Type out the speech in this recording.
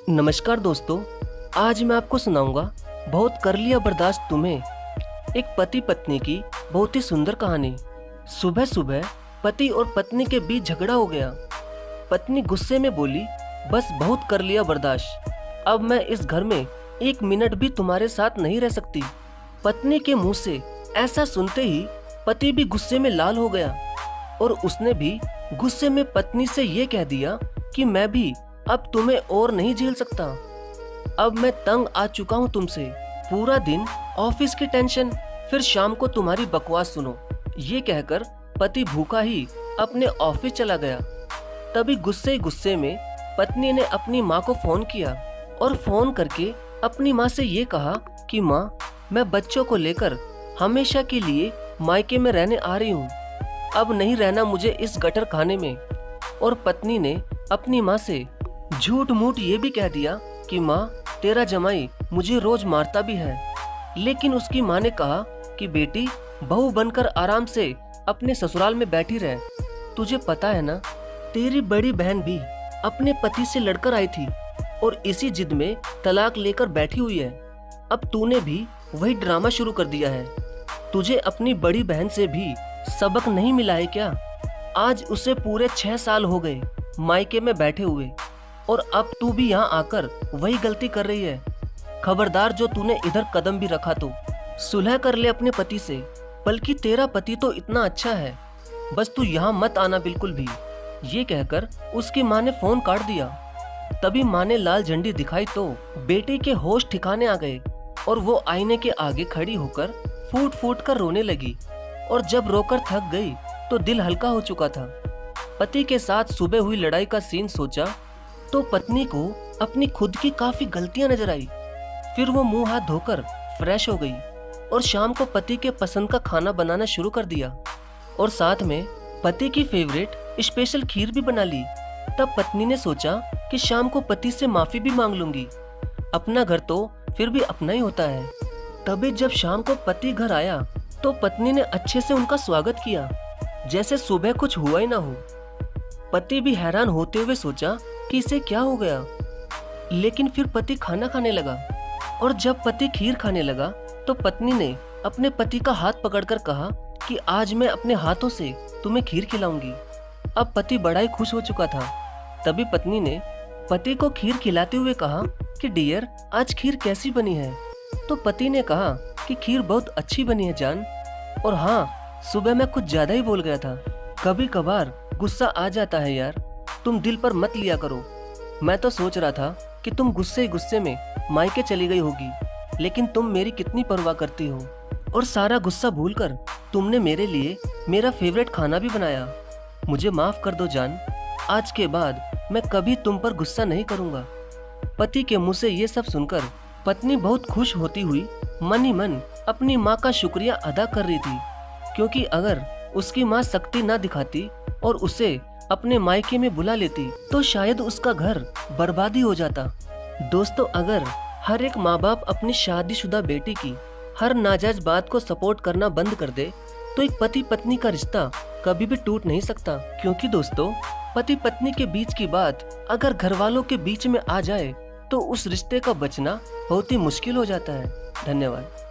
नमस्कार दोस्तों, आज मैं आपको सुनाऊंगा बहुत कर लिया बर्दाश्त तुम्हें, एक पति पत्नी की बहुत ही सुंदर कहानी। सुबह सुबह पति और पत्नी के बीच झगड़ा हो गया। पत्नी गुस्से में बोली, बस बहुत कर लिया बर्दाश्त, अब मैं इस घर में एक मिनट भी तुम्हारे साथ नहीं रह सकती। पत्नी के मुंह से ऐसा सुनते ही पति भी गुस्से में लाल हो गया और उसने भी गुस्से में पत्नी से ये कह दिया कि मैं भी अब तुम्हें और नहीं झेल सकता। अब मैं तंग आ चुका हूँ तुमसे। पूरा दिन ऑफिस की टेंशन, फिर शाम को तुम्हारी बकवास सुनो। ये कहकर पति भूखा ही अपने ऑफिस चला गया। तभी गुस्से में पत्नी ने अपनी माँ को फोन किया और फोन करके अपनी माँ से ये कहा कि माँ, मैं बच्चों को लेकर हमेशा के लिए मायके में रहने आ रही हूँ, अब नहीं रहना मुझे इस गटर खाने में। और पत्नी ने अपनी माँ से झूठ मूठ ये भी कह दिया कि माँ, तेरा जमाई मुझे रोज मारता भी है। लेकिन उसकी माँ ने कहा कि बेटी, बहू बनकर आराम से अपने ससुराल में बैठी रह। तुझे पता है ना, तेरी बड़ी बहन भी अपने पति से लड़कर आई थी और इसी जिद में तलाक लेकर बैठी हुई है। अब तूने भी वही ड्रामा शुरू कर दिया है। तुझे अपनी बड़ी बहन से भी सबक नहीं मिला है क्या? आज उसे पूरे 6 साल हो गए मायके में बैठे हुए और अब तू भी यहाँ आकर वही गलती कर रही है। खबरदार, जो तूने इधर कदम भी रखा तो सुलह कर ले अपने पति से। बल्कि तेरा पति तो इतना अच्छा है, बस तू यहाँ मत आना बिल्कुल भी। ये कहकर उसकी माँ ने फोन काट दिया। तभी माँ ने लाल झंडी दिखाई तो बेटे के होश ठिकाने आ गए और वो आईने के आगे खड़ी होकर फूट फूट कर रोने लगी। और जब रोकर थक गई तो दिल हल्का हो चुका था। पति के साथ सुबह हुई लड़ाई का सीन सोचा तो पत्नी को अपनी खुद की काफी गलतियां नजर आई। फिर वो मुंह हाथ धोकर फ्रेश हो गई और शाम को पति के पसंद का खाना बनाना शुरू कर दिया और साथ में पति की फेवरेट स्पेशल खीर भी बना ली। तब पत्नी ने सोचा कि शाम को पति से माफी भी मांग लूंगी, अपना घर तो फिर भी अपना ही होता है। तभी जब शाम को पति घर आया तो पत्नी ने अच्छे से उनका स्वागत किया, जैसे सुबह कुछ हुआ ही ना हो। पति भी हैरान होते हुए सोचा कि इसे क्या हो गया। लेकिन फिर पति खाना खाने लगा और जब पति खीर खाने लगा तो पत्नी ने अपने पति का हाथ पकड़कर कहा कि आज मैं अपने हाथों से तुम्हें खीर खिलाऊंगी। अब पति बड़ा ही खुश हो चुका था। तभी पत्नी ने पति को खीर खिलाते हुए कहा कि डियर, आज खीर कैसी बनी है? तो पति ने कहा कि खीर बहुत अच्छी बनी है जान, और हाँ, सुबह मैं कुछ ज्यादा ही बोल गया था। कभी कभार गुस्सा आ जाता है यार, तुम दिल पर मत लिया करो। मैं तो सोच रहा था कि तुम गुस्से में मायके चली गई होगी, लेकिन तुम मेरी कितनी परवाह करती हो और सारा गुस्सा भूलकर तुमने मेरे लिए मेरा फेवरेट खाना भी बनाया। मुझे माफ कर दो जान, आज के बाद मैं कभी तुम पर गुस्सा नहीं करूंगा। पति के मुंह से ये सब सुनकर पत्नी बहुत खुश होती हुई मन ही मन अपनी माँ का शुक्रिया अदा कर रही थी, क्योंकि अगर उसकी माँ सख्ती ना दिखाती और उसे अपने मायके में बुला लेती तो शायद उसका घर बर्बादी हो जाता। दोस्तों, अगर हर एक माँ बाप अपनी शादीशुदा बेटी की हर नाजायज बात को सपोर्ट करना बंद कर दे तो एक पति पत्नी का रिश्ता कभी भी टूट नहीं सकता। क्योंकि दोस्तों, पति पत्नी के बीच की बात अगर घर वालों के बीच में आ जाए तो उस रिश्ते का बचना बहुत ही मुश्किल हो जाता है। धन्यवाद।